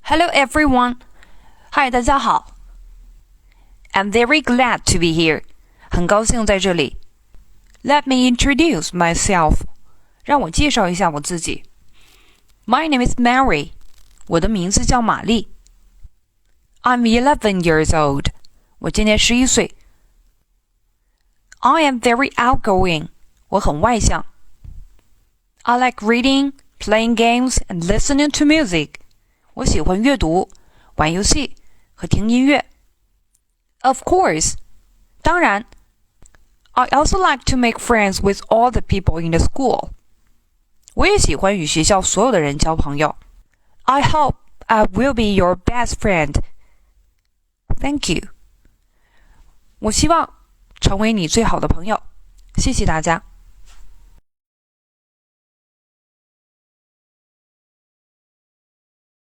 Hello everyone. Hi, 大家好。I'm very glad to be here. 很高兴在这里。Let me introduce myself. 让我介绍一下我自己。My name is Mary. 我的名字叫玛丽。I'm 11 years old. 我今年11岁。I am very outgoing. 我很外向。I like reading, playing games, and listening to music. 我喜欢阅读、玩游戏和听音乐。Of course. 当然。I also like to make friends with all the people in the school. 我也喜欢与学校所有的人交朋友。I hope I will be your best friend. Thank you. 我希望成为你最好的朋友。谢谢大家。